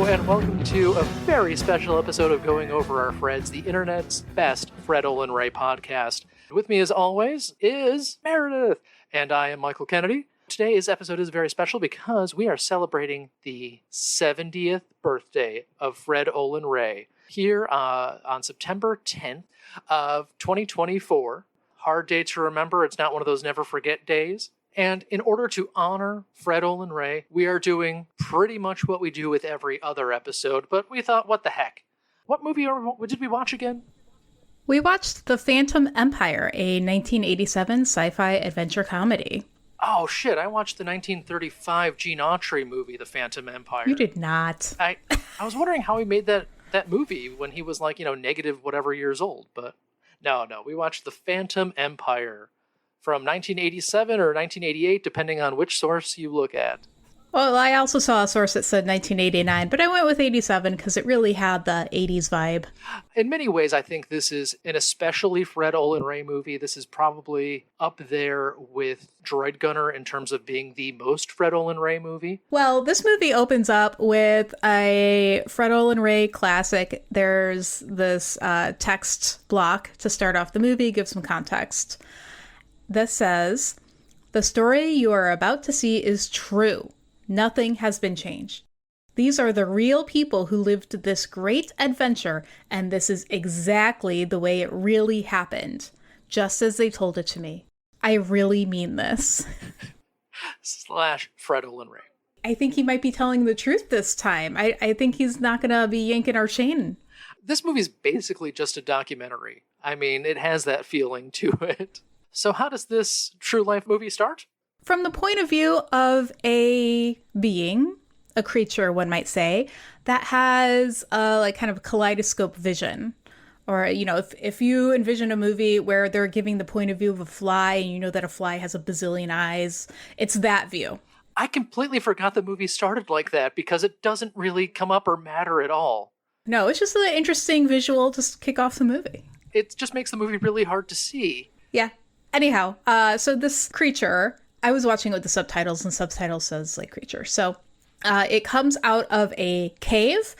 and welcome to a very special episode of Going Over Our Freds, the internet's best Fred, Olen, Ray podcast. With me, as always, is Meredith, and I am Michael Kennedy. Today's episode is very special because we are celebrating the 70th birthday of Fred, Olen, Ray here on September 10th of 2024. Hard day to remember. It's not one of those never forget days. And in order to honor Fred, Olen, Ray, we are doing pretty much what we do with every other episode, but we thought, what the heck? What movie did we watch again? We watched The Phantom Empire, a 1987 sci-fi adventure comedy. Oh, shit. I watched the 1935 Gene Autry movie, The Phantom Empire. You did not. I was wondering how he made that movie when he was like, negative whatever years old. But no. We watched The Phantom Empire from 1987 or 1988, depending on which source you look at. Well, I also saw a source that said 1989, but I went with 87 because it really had the 80s vibe. In many ways, I think this is an especially Fred, Olen, Ray movie. This is probably up there with Droid Gunner in terms of being the most Fred, Olen, Ray movie. Well, this movie opens up with a Fred, Olen, Ray classic. There's this text block to start off the movie, give some context. This says, "The story you are about to see is true. Nothing has been changed. These are the real people who lived this great adventure, and this is exactly the way it really happened, just as they told it to me. I really mean this." / Fred, Olen, Ray. I think he might be telling the truth this time. I think he's not going to be yanking our chain. This movie's basically just a documentary. I mean, it has that feeling to it. So how does this true life movie start? From the point of view of a being, a creature, one might say, that has a kind of kaleidoscope vision. Or, if you envision a movie where they're giving the point of view of a fly and you know that a fly has a bazillion eyes, it's that view. I completely forgot the movie started like that because it doesn't really come up or matter at all. No, it's just an interesting visual to kick off the movie. It just makes the movie really hard to see. Yeah. Anyhow, so this creature, I was watching it with the subtitles, and subtitles says creature. So it comes out of a cave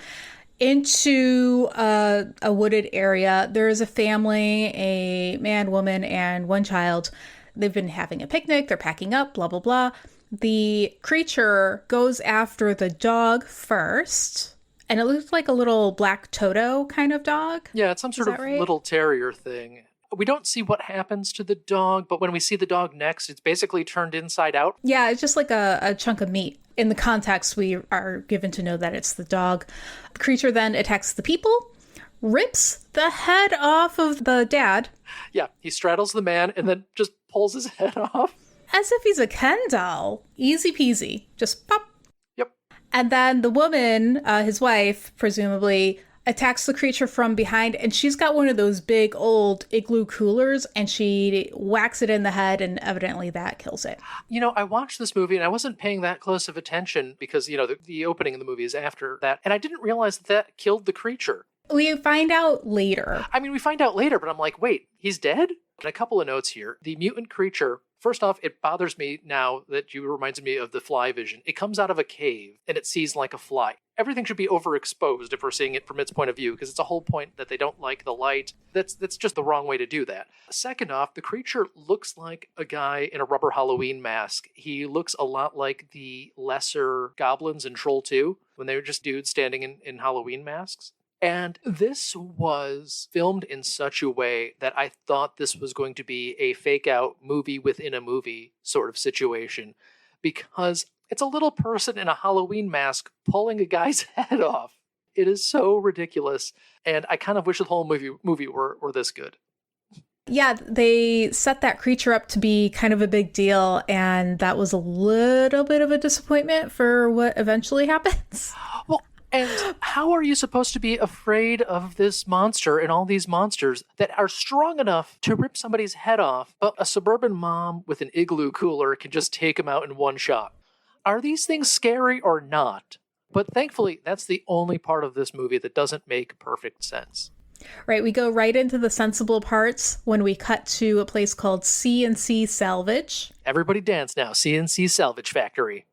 into a wooded area. There is a family, a man, woman, and one child. They've been having a picnic. They're packing up, blah, blah, blah. The creature goes after the dog first, and it looks like a little black Toto kind of dog. Yeah, it's some sort of little terrier thing. We don't see what happens to the dog, but when we see the dog next, it's basically turned inside out. Yeah, it's just like a chunk of meat. In the context, we are given to know that it's the dog. The creature then attacks the people, rips the head off of the dad. Yeah, he straddles the man and then just pulls his head off. As if he's a Ken doll. Easy peasy. Just pop. Yep. And then the woman, his wife, presumably, attacks the creature from behind, and she's got one of those big old igloo coolers, and she whacks it in the head, and evidently that kills it. I watched this movie and I wasn't paying that close of attention because, the opening of the movie is after that, and I didn't realize that killed the creature. We find out later. We find out later, but I'm like, wait, he's dead? And a couple of notes here. The mutant creature, first off, it bothers me now that you reminded me of the fly vision. It comes out of a cave and it sees like a fly. Everything should be overexposed if we're seeing it from its point of view, because it's a whole point that they don't like the light. That's just the wrong way to do that. Second off, the creature looks like a guy in a rubber Halloween mask. He looks a lot like the lesser goblins in Troll 2, when they were just dudes standing in Halloween masks. And this was filmed in such a way that I thought this was going to be a fake-out movie within a movie sort of situation, because it's a little person in a Halloween mask pulling a guy's head off. It is so ridiculous, and I kind of wish the whole movie were this good. Yeah, they set that creature up to be kind of a big deal, and that was a little bit of a disappointment for what eventually happens. Well, and how are you supposed to be afraid of this monster and all these monsters that are strong enough to rip somebody's head off, but a suburban mom with an igloo cooler can just take him out in one shot? Are these things scary or not? But thankfully, that's the only part of this movie that doesn't make perfect sense. Right, we go right into the sensible parts when we cut to a place called C&C Salvage. Everybody dance now, C&C Salvage Factory.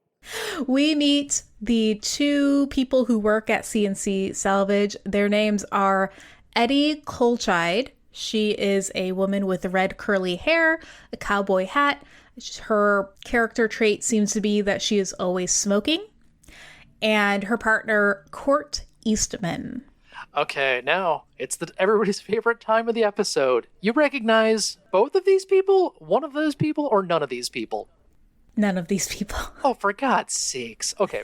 We meet the two people who work at CNC Salvage. Their names are Eddie Colchide. She is a woman with red curly hair, a cowboy hat. Her character trait seems to be that she is always smoking. And her partner, Court Eastman. Okay, now it's everybody's favorite time of the episode. You recognize both of these people, one of those people, or none of these people? None of these people. Oh, for God's sakes. Okay.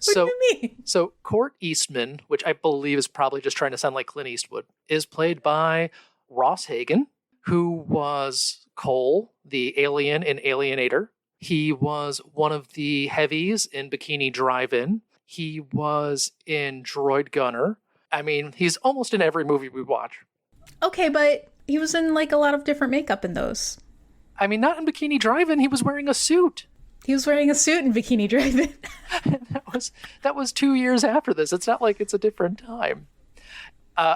What do you mean? So Court Eastman, which I believe is probably just trying to sound like Clint Eastwood, is played by Ross Hagen, who was Cole, the alien in Alienator. He was one of the heavies in Bikini Drive-In. He was in Droid Gunner. I mean, he's almost in every movie we watch. Okay, but he was in like a lot of different makeup in those. I mean, not in Bikini Drive-In. He was wearing a suit. He was wearing a suit in Bikini Drive-In. that was 2 years after this. It's not like it's a different time.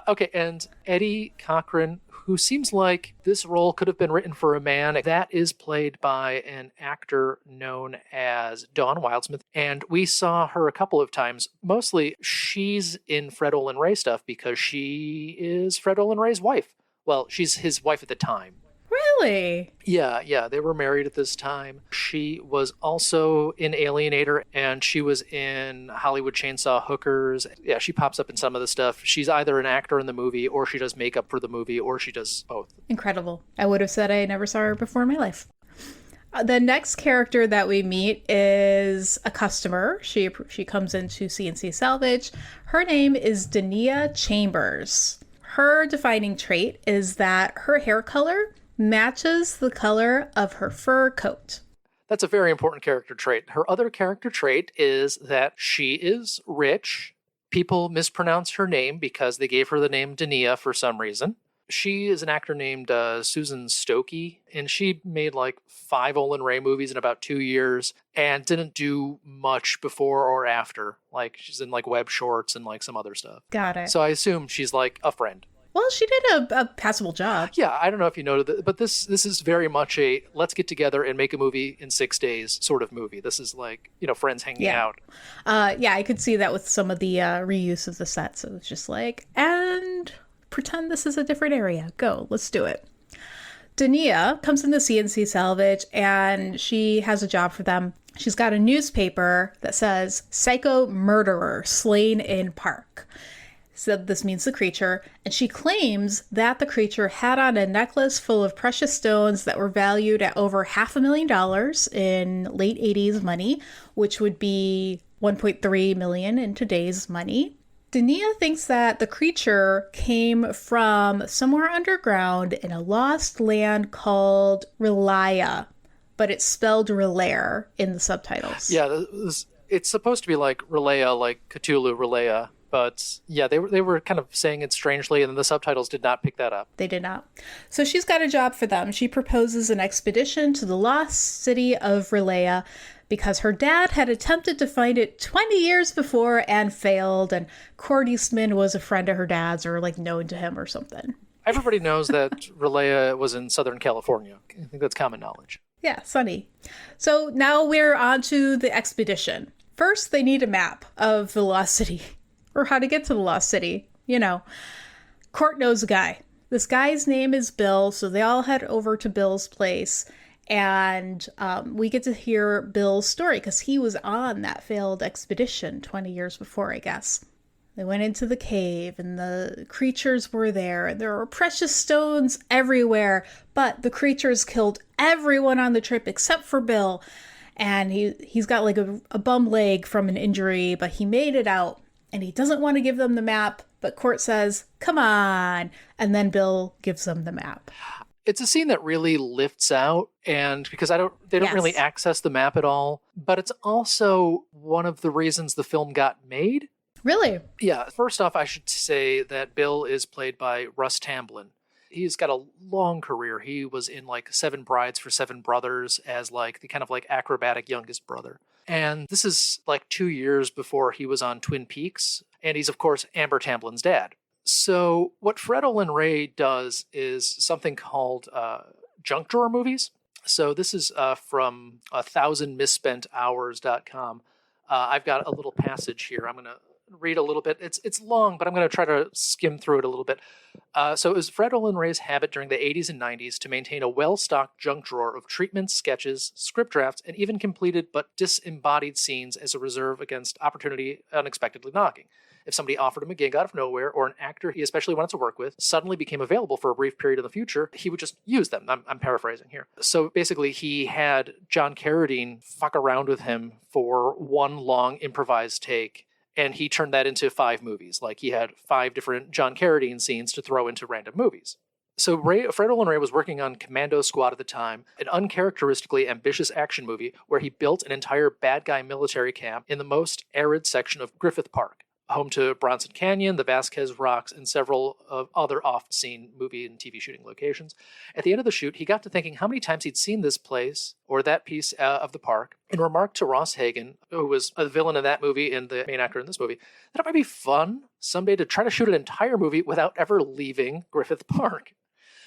Okay, and Eddie Cochran, who seems like this role could have been written for a man, that is played by an actor known as Dawn Wildsmith. And we saw her a couple of times. Mostly, she's in Fred Olen Ray stuff because she is Fred Olen Ray's wife. Well, she's his wife at the time. Really? Yeah, they were married at this time. She was also in Alienator, and she was in Hollywood Chainsaw Hookers. Yeah, she pops up in some of the stuff. She's either an actor in the movie, or she does makeup for the movie, or she does both. Incredible. I would have said I never saw her before in my life. The next character that we meet is a customer. She comes into CNC Salvage. Her name is Dania Chambers. Her defining trait is that her hair color matches the color of her fur coat. That's a very important character trait. Her other character trait is that she is rich. People mispronounce her name because they gave her the name Dania for some reason. She is an actor named Susan Stokey, and she made like 5 Olen Ray movies in about 2 years and didn't do much before or after. Like, she's in like web shorts and like some other stuff. Got it. So I assume she's like a friend. Well, she did a passable job. Yeah, I don't know if you noted, but this is very much a let's get together and make a movie in 6 days sort of movie. This is like, friends hanging out. Yeah, I could see that with some of the reuse of the sets. It was just like, and pretend this is a different area. Go, let's do it. Dania comes into CNC Salvage, and she has a job for them. She's got a newspaper that says, "Psycho Murderer Slain in Park." So this means the creature, and she claims that the creature had on a necklace full of precious stones that were valued at over $500,000 in late 80s money, which would be $1.3 million in today's money. Dania thinks that the creature came from somewhere underground in a lost land called Relaya, but it's spelled Relaire in the subtitles. Yeah, it's supposed to be like Relaya, like Cthulhu Relaya. But yeah, they were kind of saying it strangely, and the subtitles did not pick that up. They did not. So she's got a job for them. She proposes an expedition to the lost city of Relaya because her dad had attempted to find it 20 years before and failed, and Court Eastman was a friend of her dad's or like known to him or something. Everybody knows that Relaya was in Southern California. I think that's common knowledge. Yeah, sunny. So now we're on to the expedition. First, they need a map of the lost city. Or how to get to the lost city. Court knows a guy. This guy's name is Bill, so they all head over to Bill's place. And we get to hear Bill's story because he was on that failed expedition 20 years before, I guess. They went into the cave and the creatures were there. And there were precious stones everywhere. But the creatures killed everyone on the trip except for Bill. And he's got like a bum leg from an injury, but he made it out. And he doesn't want to give them the map, but Court says, "Come on." And then Bill gives them the map. It's a scene that really lifts out, and because they don't really access the map at all, but it's also one of the reasons the film got made. Really? Yeah. First off, I should say that Bill is played by Russ Tamblyn. He's got a long career. He was in like 7 Brides for 7 Brothers as like the kind of like acrobatic youngest brother. And this is like 2 years before he was on Twin Peaks. And he's, of course, Amber Tamblyn's dad. So what Fred Olen Ray does is something called junk drawer movies. So this is from 1000misspenthours.com. I've got a little passage here. I'm going to read a little bit. It's long, but I'm going to try to skim through it a little bit. So it was Fred Olen Ray's habit during the 80s and 90s to maintain a well-stocked junk drawer of treatments, sketches, script drafts, and even completed but disembodied scenes as a reserve against opportunity unexpectedly knocking. If somebody offered him a gig out of nowhere, or an actor he especially wanted to work with suddenly became available for a brief period in the future, he would just use them. I'm paraphrasing here. So basically, he had John Carradine fuck around with him for one long improvised take, and he turned that into 5 movies. Like, he had 5 different John Carradine scenes to throw into random movies. So Fred Olen Ray was working on Commando Squad at the time, an uncharacteristically ambitious action movie where he built an entire bad guy military camp in the most arid section of Griffith Park, home to Bronson Canyon, the Vasquez Rocks, and several other oft-seen movie and TV shooting locations. At the end of the shoot, he got to thinking how many times he'd seen this place or that piece of the park, and remarked to Ross Hagen, who was a villain in that movie and the main actor in this movie, that it might be fun someday to try to shoot an entire movie without ever leaving Griffith Park.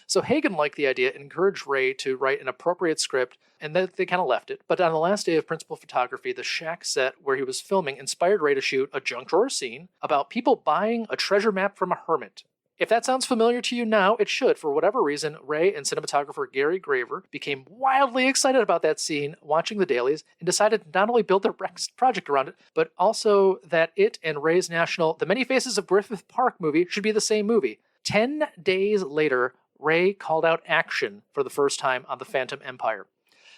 So Hagen liked the idea and encouraged Ray to write an appropriate script, and they kind of left it. But on the last day of principal photography, the shack set where he was filming inspired Ray to shoot a junk drawer scene about people buying a treasure map from a hermit. If that sounds familiar to you now, it should. For whatever reason, Ray and cinematographer Gary Graver became wildly excited about that scene, watching the dailies, and decided to not only build their project around it, but also that it and Ray's national The Many Faces of Griffith Park movie should be the same movie. 10 days later, Ray called out action for the first time on The Phantom Empire.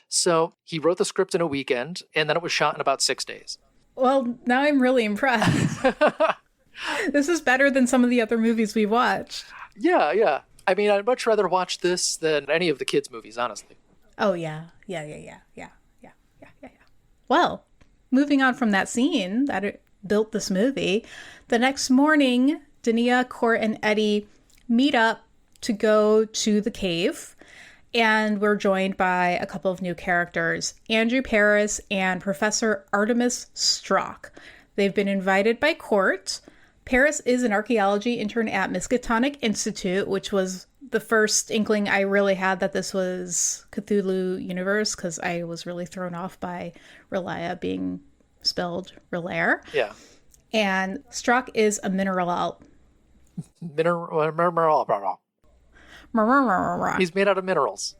So he wrote the script in a weekend, and then it was shot in about 6 days. Well, now I'm really impressed. This is better than some of the other movies we watched. Yeah. I mean, I'd much rather watch this than any of the kids' movies, honestly. Oh, yeah. Well, moving on from that scene that built this movie, the next morning, Dania, Court, and Eddie meet up to go to the cave, and we're joined by a couple of new characters, Andrew Paris and Professor Artemis Strock. They've been invited by Court. Paris is an archaeology intern at Miskatonic Institute, which was the first inkling I really had that this was Cthulhu universe, because I was really thrown off by Relia being spelled Relaire. Yeah. And Strock is a mineral. He's made out of minerals.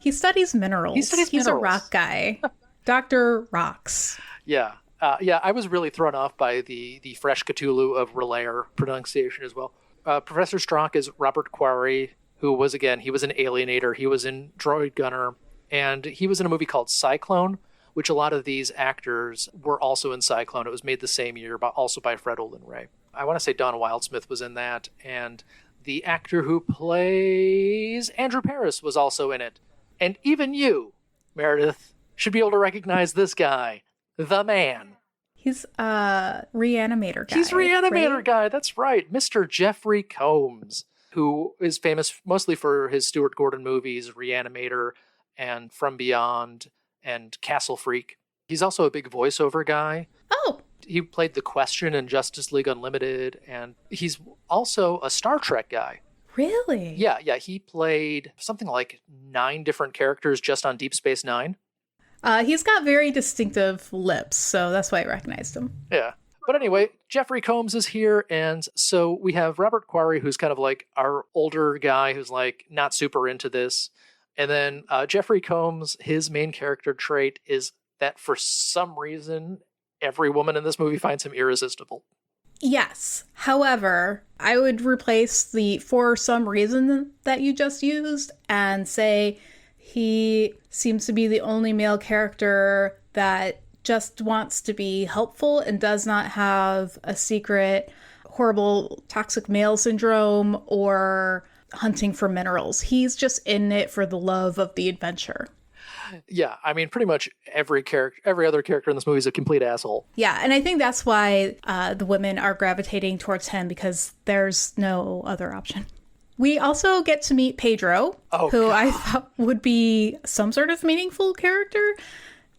He studies minerals. He's a rock guy. Dr. Rocks. Yeah. I was really thrown off by the fresh Cthulhu of Relaire pronunciation as well. Professor Strock is Robert Quarry, who was, again, he was an Alienator. He was in Droid Gunner, and he was in a movie called Cyclone, which a lot of these actors were also in Cyclone. It was made the same year, but also by Fred Olen Ray. I want to say Don Wildsmith was in that, and the actor who plays Andrew Paris was also in it. And even you, Meredith, should be able to recognize this guy, the man. He's a Reanimator guy. He's Reanimator guy, that's right. Mr. Jeffrey Combs, who is famous mostly for his Stuart Gordon movies, Reanimator and From Beyond and Castle Freak. He's also a big voiceover guy. Oh! He played The Question in Justice League Unlimited, and he's also a Star Trek guy. Really? Yeah. He played something like 9 different characters just on Deep Space Nine. He's got very distinctive lips, so that's why I recognized him. Yeah. But anyway, Jeffrey Combs is here, and so we have Robert Quarry, who's kind of like our older guy who's like not super into this. And then Jeffrey Combs, his main character trait is that for some reason, every woman in this movie finds him irresistible. Yes. However, I would replace the "for some reason" that you just used and say he seems to be the only male character that just wants to be helpful and does not have a secret, horrible, toxic male syndrome or hunting for minerals. He's just in it for the love of the adventure. Yeah, I mean, pretty much every other character in this movie is a complete asshole. Yeah, and I think that's why the women are gravitating towards him, because there's no other option. We also get to meet Pedro, who I thought would be some sort of meaningful character.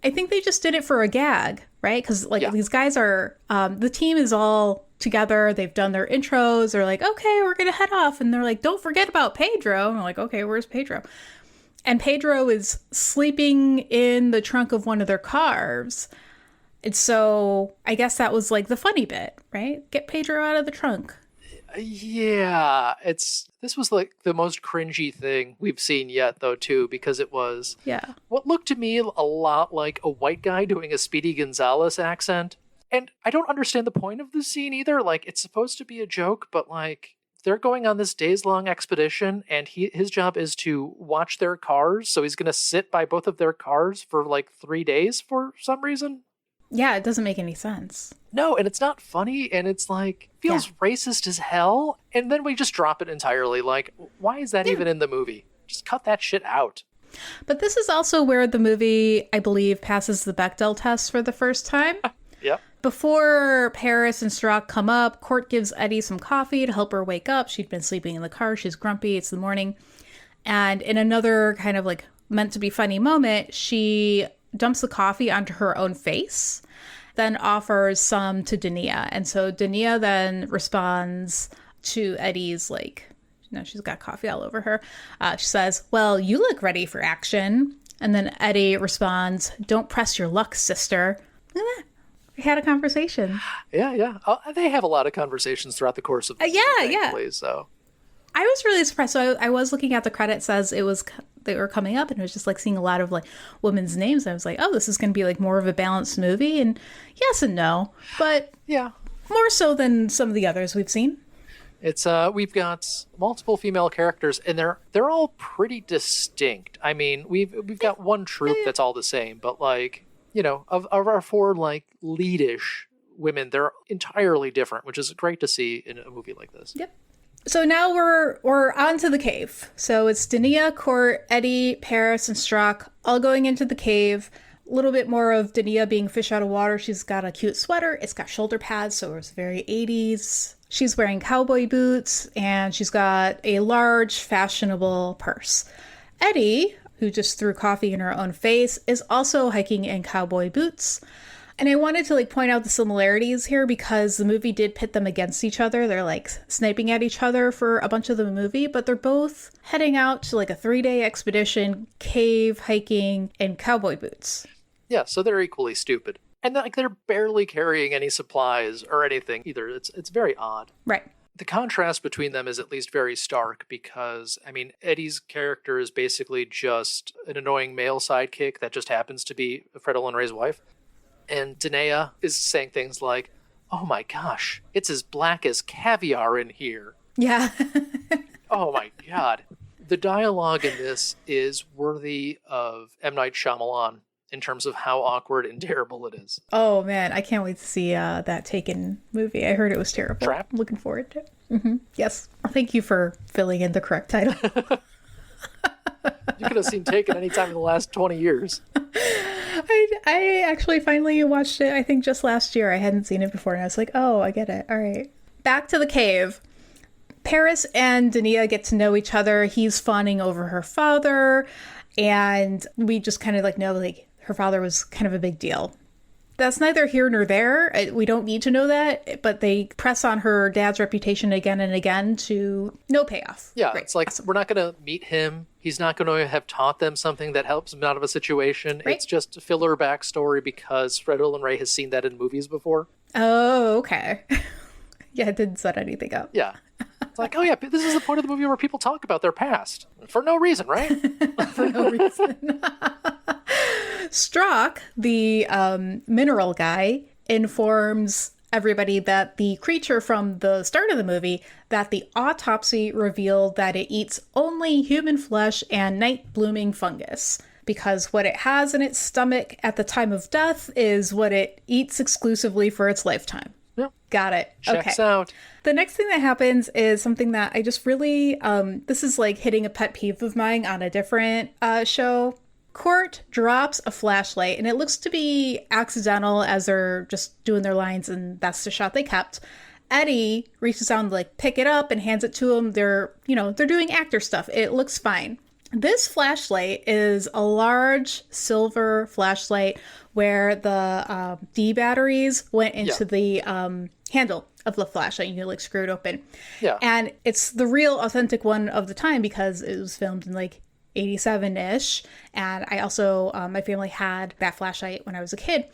I think they just did it for a gag, right? Because these guys are, the team is all together. They've done their intros. They're like, okay, we're going to head off. And they're like, don't forget about Pedro. And we're like, okay, where's Pedro? And Pedro is sleeping in the trunk of one of their cars. And so I guess that was like the funny bit, right? Get Pedro out of the trunk. Yeah, this was like the most cringy thing we've seen yet, though, too, because it was what looked to me a lot like a white guy doing a Speedy Gonzales accent. And I don't understand the point of this scene either. Like, it's supposed to be a joke, but like they're going on this days-long expedition, and his job is to watch their cars. So he's going to sit by both of their cars for like 3 days for some reason. Yeah, it doesn't make any sense. No, and it's not funny, and it's like, feels racist as hell, and then we just drop it entirely. Like, why is that even in the movie? Just cut that shit out. But this is also where the movie, I believe, passes the Bechdel test for the first time. Yep. Before Paris and Strzok come up, Court gives Eddie some coffee to help her wake up. She'd been sleeping in the car. She's grumpy. It's the morning. And in another kind of like meant to be funny moment, she dumps the coffee onto her own face, then offers some to Dania. And so Dania then responds to Eddie's like, she's got coffee all over her. She says, well, you look ready for action. And then Eddie responds, don't press your luck, sister. Look at that. We had a conversation. Yeah. They have a lot of conversations throughout the course of the movie, thankfully, so. I was really surprised. So I was looking at the credits as they were coming up, and it was just like seeing a lot of like women's names. I was like, oh, this is going to be like more of a balanced movie. And yes and no, but yeah, more so than some of the others we've seen. It's we've got multiple female characters, and they're all pretty distinct. I mean, we've got one troupe that's all the same, but like, of our 4 like leadish women, they're entirely different, which is great to see in a movie like this. Yep. So now we're on to the cave. So it's Dania, Court, Eddie, Paris, and Strzok all going into the cave. A little bit more of Dania being fish out of water. She's got a cute sweater. It's got shoulder pads, so it's very 80s. She's wearing cowboy boots, and she's got a large, fashionable purse. Eddie, who just threw coffee in her own face, is also hiking in cowboy boots. And I wanted to like point out the similarities here because the movie did pit them against each other. They're like sniping at each other for a bunch of the movie, but they're both heading out to like a 3-day expedition, cave hiking, in cowboy boots. Yeah, so they're equally stupid. And like they're barely carrying any supplies or anything either. It's very odd. Right. The contrast between them is at least very stark because, I mean, Eddie's character is basically just an annoying male sidekick that just happens to be Fred Olen Ray's wife. And Dania is saying things like, oh my gosh, it's as black as caviar in here. Yeah. Oh my God. The dialogue in this is worthy of M. Night Shyamalan in terms of how awkward and terrible it is. Oh man, I can't wait to see that Taken movie. I heard it was terrible. Trap? I'm looking forward to it. Mm-hmm. Yes. Thank you for filling in the correct title. You could have seen Taken anytime in the last 20 years. I actually finally watched it, I think just last year. I hadn't seen it before, and I was like, oh, I get it. All right. Back to the cave. Paris and Dania get to know each other. He's fawning over her father, and we just kind of like know like her father was kind of a big deal. That's neither here nor there. We don't need to know that, but they press on her dad's reputation again and again to no payoff. Yeah, Great. It's like, awesome. We're not going to meet him. He's not going to have taught them something that helps him out of a situation. Right. It's just a filler backstory because Fred Olen Ray has seen that in movies before. Oh, okay. Yeah, it didn't set anything up. Yeah. It's like, oh yeah, this is the point of the movie where people talk about their past. For no reason, right? For no reason. Strzok, the mineral guy, informs everybody that the creature from the start of the movie, that the autopsy revealed that it eats only human flesh and night-blooming fungus. Because what it has in its stomach at the time of death is what it eats exclusively for its lifetime. Yep. Got it. Checks okay. out. The next thing that happens is something that I just really, this is like hitting a pet peeve of mine on a different show. Court drops a flashlight, and it looks to be accidental as they're just doing their lines, and that's the shot they kept. Eddie reaches down to like pick it up and hands it to him. They're doing actor stuff. It looks fine. This flashlight is a large silver flashlight where the D batteries went into the handle of the flashlight. You like screw it open. Yeah. And it's the real authentic one of the time because it was filmed in like 87-ish. And I also, my family had that flashlight when I was a kid.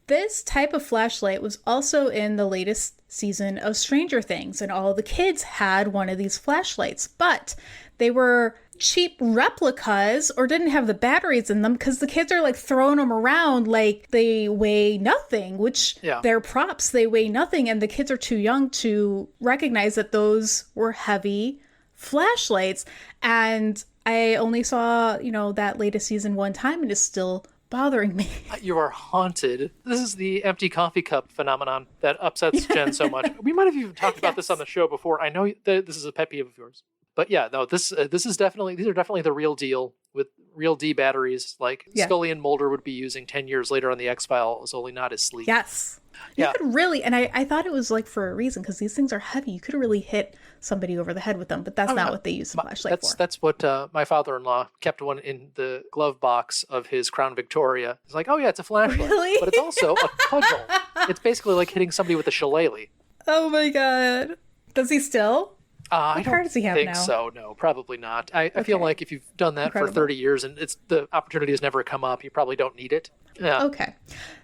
This type of flashlight was also in the latest season of Stranger Things, and all the kids had one of these flashlights, but they were cheap replicas or didn't have the batteries in them because the kids are like throwing them around like they weigh nothing, which they're props, they weigh nothing, and the kids are too young to recognize that those were heavy flashlights. And I only saw, that latest season one time, and it's still bothering me. You are haunted. This is the empty coffee cup phenomenon that upsets Jen so much. We might have even talked about this on the show before. I know that this is a pet peeve of yours. But yeah, no, these are definitely the real deal with real D batteries like Scully and Mulder would be using 10 years later on the X-Files, only not as sleek. Yes. You could really, and I thought it was like for a reason, because these things are heavy. You could really hit somebody over the head with them, but that's not what they use the flashlight for. That's what my father-in-law kept one in the glove box of his Crown Victoria. He's like, oh yeah, it's a flashlight. Really? But it's also a cudgel. It's basically like hitting somebody with a shillelagh. Oh my God. Does he still? I don't think now? so. No, probably not. I feel like if you've done that for 30 years and the opportunity has never come up, you probably don't need it. Yeah. Okay.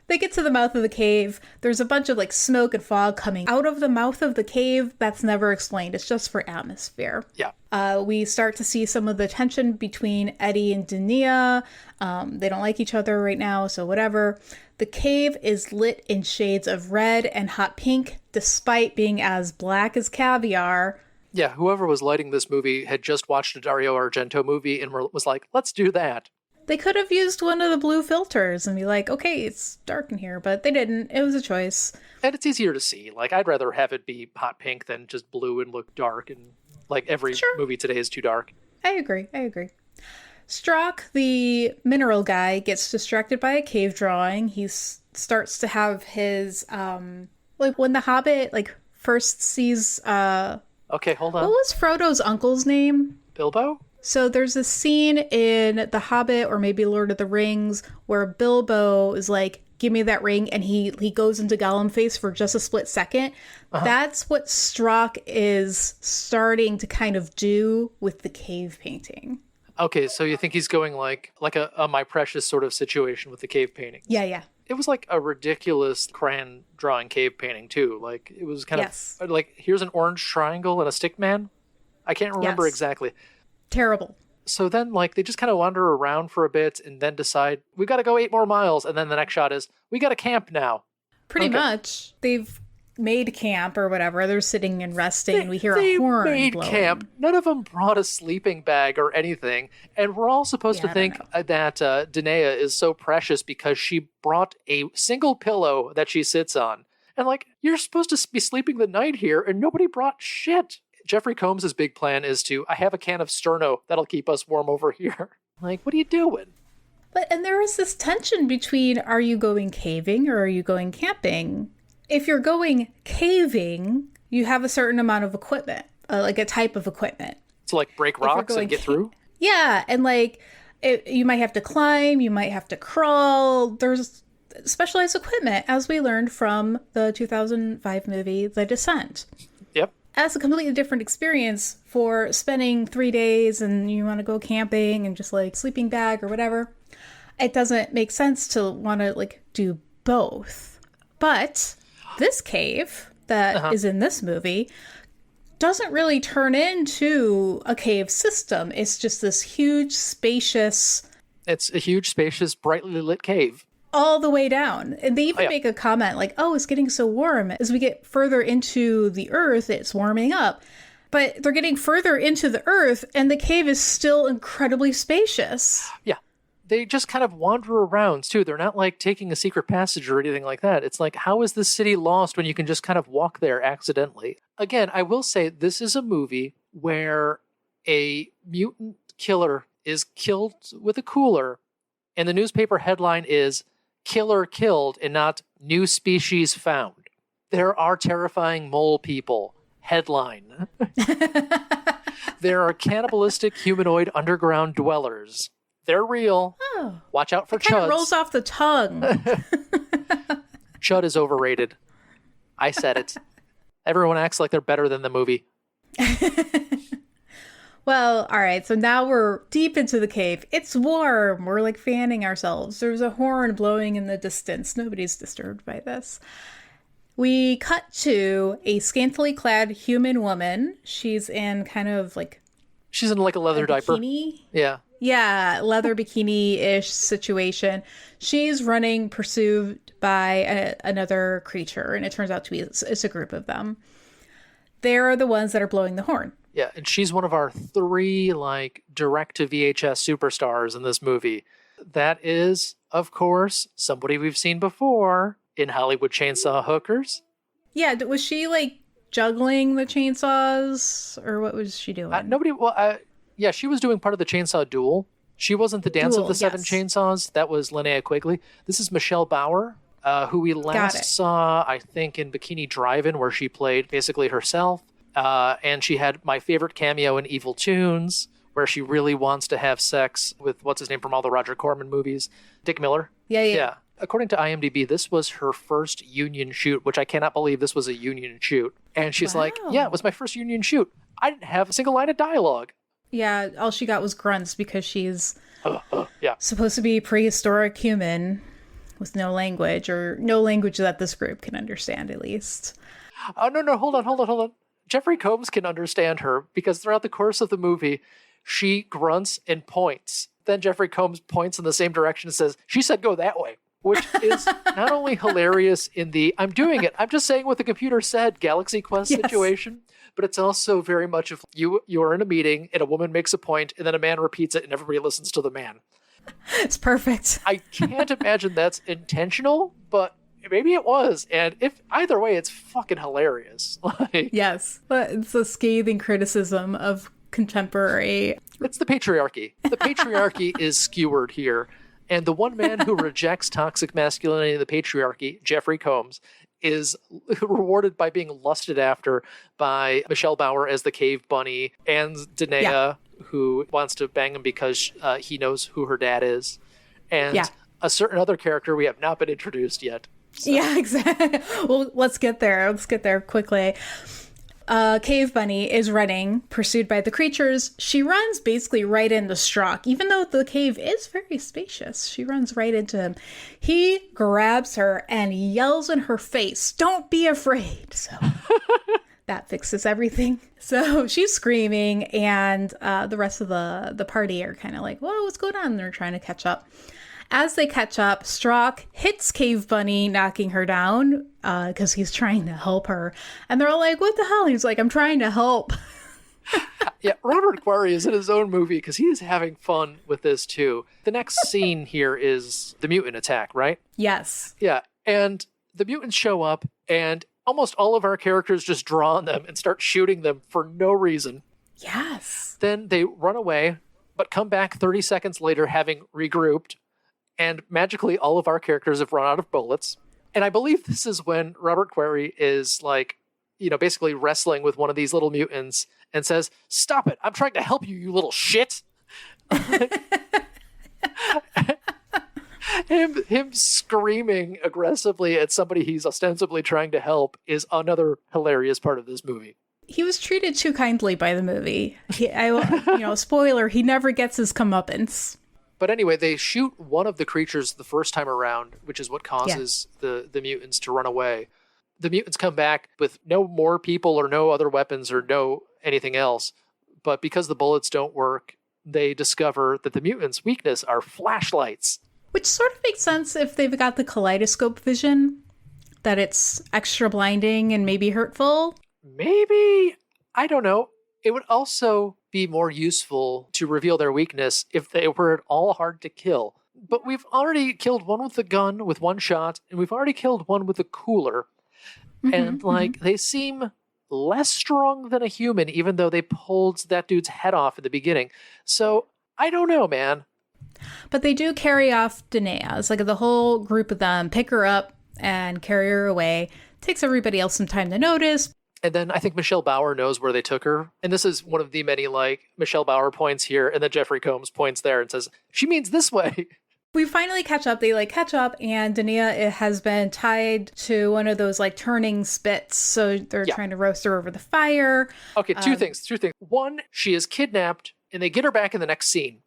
They get to the mouth of the cave. There's a bunch of like smoke and fog coming out of the mouth of the cave. That's never explained. It's just for atmosphere. Yeah. We start to see some of the tension between Eddie and Dania. They don't like each other right now, so whatever. The cave is lit in shades of red and hot pink, despite being as black as caviar. Yeah, whoever was lighting this movie had just watched a Dario Argento movie and was like, let's do that. They could have used one of the blue filters and be like, okay, it's dark in here, but they didn't. It was a choice. And it's easier to see. Like, I'd rather have it be hot pink than just blue and look dark. And like every movie today is too dark. I agree. Strock, the mineral guy, gets distracted by a cave drawing. He starts to have his, like when the Hobbit, like first sees, okay, hold on. What was Frodo's uncle's name? Bilbo? So there's a scene in The Hobbit or maybe Lord of the Rings where Bilbo is like, give me that ring, and he goes into Gollum face for just a split second. That's what Strock is starting to kind of do with the cave painting. Okay, so you think he's going like a My Precious sort of situation with the cave painting? Yeah. It was like a ridiculous crayon drawing cave painting too. Like it was kind of like, here's an orange triangle and a stick man. I can't remember exactly. Terrible. So then like they just kind of wander around for a bit and then decide we got to go 8 more miles. And then the next shot is we got to camp now. Pretty much. They've made camp or whatever. They're sitting and resting and we hear a horn made blowing. Camp. None of them brought a sleeping bag or anything. And we're all supposed to think that Danae is so precious because she brought a single pillow that she sits on. And like, you're supposed to be sleeping the night here and nobody brought shit. Jeffrey Combs' big plan is I have a can of Sterno that'll keep us warm over here. Like, what are you doing? And there is this tension between, are you going caving or are you going camping? If you're going caving, you have a certain amount of equipment, like a type of equipment. To like break rocks and get through? Yeah, and like you might have to climb, you might have to crawl. There's specialized equipment, as we learned from the 2005 movie, The Descent. Yep. That's a completely different experience for spending 3 days and you want to go camping and just like sleeping bag or whatever. It doesn't make sense to want to like do both. But this cave that is in this movie doesn't really turn into a cave system. It's just this huge, spacious... It's a huge, spacious, brightly lit cave. All the way down. And they even make a comment like, oh, it's getting so warm. As we get further into the earth, it's warming up. But they're getting further into the earth, and the cave is still incredibly spacious. Yeah. They just kind of wander around, too. They're not like taking a secret passage or anything like that. It's like, how is this city lost when you can just kind of walk there accidentally? Again, I will say this is a movie where a mutant killer is killed with a cooler, and the newspaper headline is "Killer Killed" and not "New Species Found." There are terrifying mole people. Headline. There are cannibalistic humanoid underground dwellers. They're real. Oh, watch out for Chuds. It kind of rolls off the tongue. Chud is overrated. I said it. Everyone acts like they're better than the movie. Well, all right. So now we're deep into the cave. It's warm. We're like fanning ourselves. There's a horn blowing in the distance. Nobody's disturbed by this. We cut to a scantily clad human woman. She's in kind of like She's in like a leather diaper. bikini. Yeah. Yeah, leather bikini-ish situation. She's running pursued by another creature, and it turns out to be it's a group of them. They're the ones that are blowing the horn. Yeah, and she's one of our 3 like direct to VHS superstars in this movie. That is, of course, somebody we've seen before in Hollywood Chainsaw Hookers. Yeah, was she like juggling the chainsaws, or what was she doing? Yeah, she was doing part of the Chainsaw Duel. She wasn't the Dance of the Seven Yes. Chainsaws. That was Linnea Quigley. This is Michelle Bauer, who we last saw, I think, in Bikini Drive-In, where she played basically herself. And she had my favorite cameo in Evil Tunes, where she really wants to have sex with, what's his name from all the Roger Corman movies? Dick Miller? Yeah. According to IMDb, this was her first union shoot, which I cannot believe this was a union shoot. And she's like, yeah, it was my first union shoot. I didn't have a single line of dialogue. Yeah, all she got was grunts because she's Yeah. supposed to be a prehistoric human with no language, or no language that this group can understand, at least. Oh, no, hold on. Jeffrey Combs can understand her because throughout the course of the movie, she grunts and points. Then Jeffrey Combs points in the same direction and says, she said go that way, which is not only hilarious in the, I'm doing it, I'm just saying what the computer said, Galaxy Quest situation, but it's also very much of you are in a meeting and a woman makes a point and then a man repeats it and everybody listens to the man. It's perfect. I can't imagine that's intentional, but maybe it was. And if either way, it's fucking hilarious. Yes, but it's a scathing criticism of contemporary. It's the patriarchy. The patriarchy is skewered here. And the one man who rejects toxic masculinity in the patriarchy, Jeffrey Combs, is rewarded by being lusted after by Michelle Bauer as the cave bunny and Danae, who wants to bang him because he knows who her dad is. And a certain other character we have not been introduced yet. So. Yeah, exactly. Well, let's get there. Let's get there quickly. Cave Bunny is running, pursued by the creatures. She runs basically right into Strock. Even though the cave is very spacious, she runs right into him. He grabs her and yells in her face, "Don't be afraid." So that fixes everything. So she's screaming, and the rest of the party are kind of like, whoa, what's going on? They're trying to catch up. As they catch up, Strock hits Cave Bunny, knocking her down because he's trying to help her. And they're all like, what the hell? He's like, I'm trying to help. Yeah, Robert Quarry is in his own movie because he is having fun with this too. The next scene here is the mutant attack, right? Yes. Yeah, and the mutants show up and almost all of our characters just draw on them and start shooting them for no reason. Yes. Then they run away, but come back 30 seconds later having regrouped. And magically, all of our characters have run out of bullets. And I believe this is when Robert Quarry is like, basically wrestling with one of these little mutants and says, "Stop it. I'm trying to help you, you little shit." Him screaming aggressively at somebody he's ostensibly trying to help is another hilarious part of this movie. He was treated too kindly by the movie. Spoiler, he never gets his comeuppance. But anyway, they shoot one of the creatures the first time around, which is what causes the mutants to run away. The mutants come back with no more people or no other weapons or no anything else. But because the bullets don't work, they discover that the mutants' weakness are flashlights. Which sort of makes sense if they've got the kaleidoscope vision, that it's extra blinding and maybe hurtful. Maybe. I don't know. It would also be more useful to reveal their weakness if they were at all hard to kill. But we've already killed one with a gun with one shot, and we've already killed one with a cooler. And they seem less strong than a human, even though they pulled that dude's head off at the beginning. So I don't know, man. But they do carry off Danae. It's like the whole group of them pick her up and carry her away. Takes everybody else some time to notice. And then I think Michelle Bauer knows where they took her. And this is one of the many, Michelle Bauer points here, and then Jeffrey Combs points there and says, "She means this way." We finally catch up. They catch up, and Dania has been tied to one of those turning spits. So they're trying to roast her over the fire. Okay, two things. One, she is kidnapped, and they get her back in the next scene.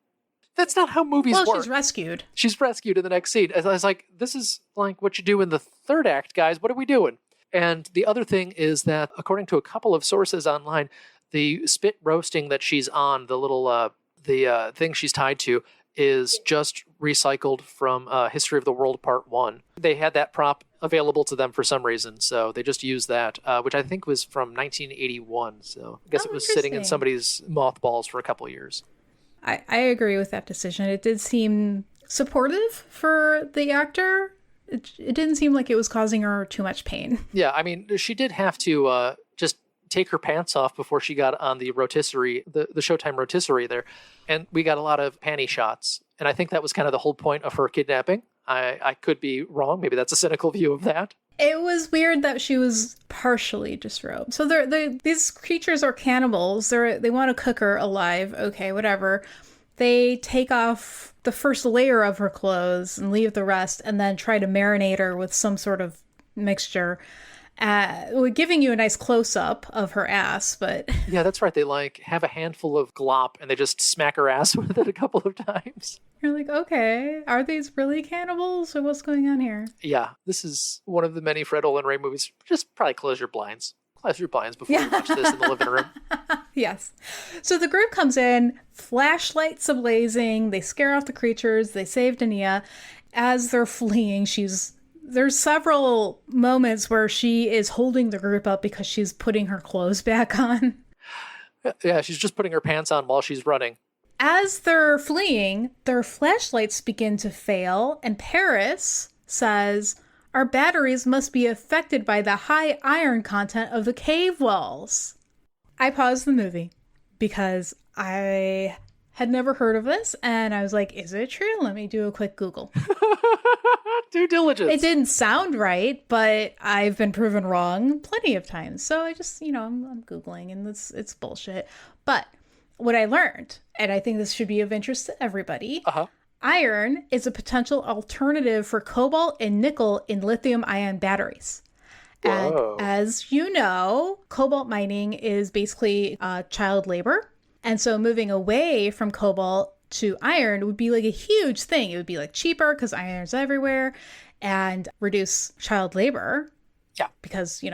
That's not how movies work. Well, she's rescued. She's rescued in the next scene. I was like, this is like what you do in the third act, guys. What are we doing? And the other thing is that, according to a couple of sources online, the spit roasting that she's on, the little thing she's tied to, is just recycled from History of the World Part 1. They had that prop available to them for some reason, so they just used that, which I think was from 1981. So I guess it was sitting in somebody's mothballs for a couple of years. I agree with that decision. It did seem supportive for the actor. It didn't seem like it was causing her too much pain. Yeah, I mean, she did have to just take her pants off before she got on the rotisserie, the Showtime rotisserie there. And we got a lot of panty shots. And I think that was kind of the whole point of her kidnapping. I could be wrong. Maybe that's a cynical view of that. It was weird that she was partially disrobed. So these creatures are cannibals. They want to cook her alive. Okay, whatever. They take off the first layer of her clothes and leave the rest, and then try to marinate her with some sort of mixture. Giving you a nice close-up of her ass, but... Yeah, that's right. They have a handful of glop, and they just smack her ass with it a couple of times. You're like, okay, are these really cannibals, or what's going on here? Yeah, this is one of the many Fred Olen Ray movies. Just probably close your blinds. Close your blinds before you watch this in the living room. Yes. So the group comes in, flashlights ablazing, they scare off the creatures, they save Dania. As they're fleeing, there's several moments where she is holding the group up because she's putting her clothes back on. Yeah, she's just putting her pants on while she's running. As they're fleeing, their flashlights begin to fail, and Paris says, "Our batteries must be affected by the high iron content of the cave walls." I paused the movie because I had never heard of this, and I was like, is it true? Let me do a quick Google. Due diligence. It didn't sound right, but I've been proven wrong plenty of times. So I just, I'm Googling, and it's bullshit. But what I learned, and I think this should be of interest to everybody, iron is a potential alternative for cobalt and nickel in lithium-ion batteries. Whoa. And as you know, cobalt mining is basically child labor. And so moving away from cobalt to iron would be a huge thing. It would be cheaper because iron's everywhere, and reduce child labor. Yeah. Because,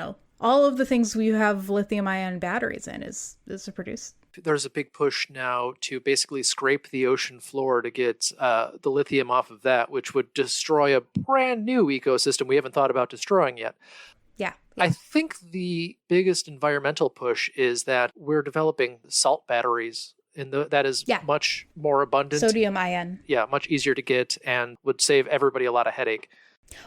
all of the things we have lithium ion batteries in is to produce. There's a big push now to basically scrape the ocean floor to get the lithium off of that, which would destroy a brand new ecosystem we haven't thought about destroying yet. Yeah. I think the biggest environmental push is that we're developing salt batteries, and that is much more abundant. Sodium ion. Yeah, much easier to get and would save everybody a lot of headache.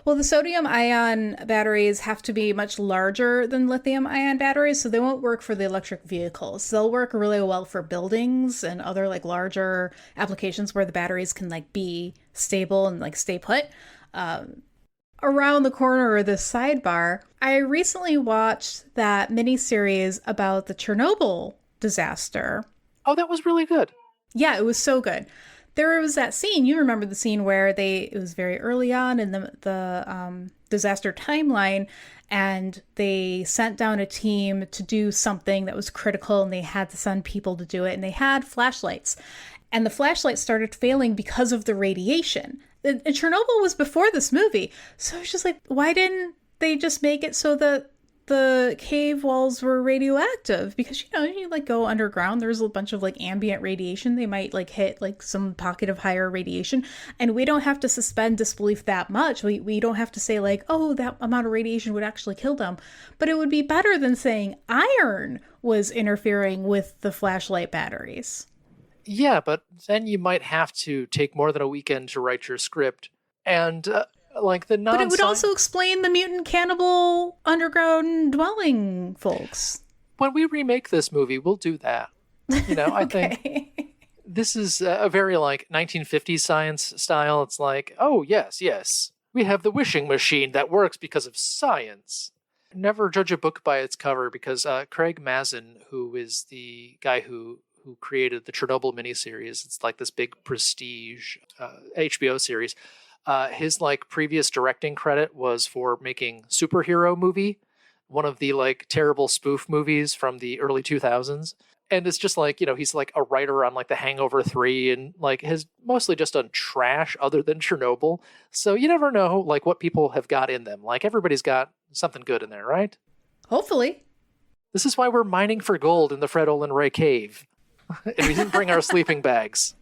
Well, the sodium ion batteries have to be much larger than lithium ion batteries, so they won't work for the electric vehicles. They'll work really well for buildings and other larger applications where the batteries can be stable and stay put. Around the corner of this sidebar, I recently watched that miniseries about the Chernobyl disaster. Oh, that was really good. Yeah, it was so good. There was that scene, you remember the scene where it was very early on in the disaster timeline, and they sent down a team to do something that was critical, and they had to send people to do it, and they had flashlights. And the flashlights started failing because of the radiation. And Chernobyl was before this movie. So it's just why didn't they just make it so that the cave walls were radioactive? Because, you go underground, there's a bunch of ambient radiation. They might hit some pocket of higher radiation. And we don't have to suspend disbelief that much. We don't have to say oh, that amount of radiation would actually kill them. But it would be better than saying iron was interfering with the flashlight batteries. Yeah, but then you might have to take more than a weekend to write your script. And the But it would also explain the mutant cannibal underground dwelling folks. When we remake this movie, we'll do that. I think this is a very 1950s science style. It's oh, yes. We have the wishing machine that works because of science. Never judge a book by its cover, because Craig Mazin, who is the guy who who created the Chernobyl miniseries. It's like this big prestige HBO series. His like previous directing credit was for making Superhero Movie, one of the like terrible spoof movies from the early 2000s. And it's just like, he's like a writer on like The Hangover 3 and like has mostly just done trash other than Chernobyl. So you never know like what people have got in them. Like everybody's got something good in there, right? Hopefully. This is why we're mining for gold in the Fred Olen Ray cave. And we didn't bring our sleeping bags.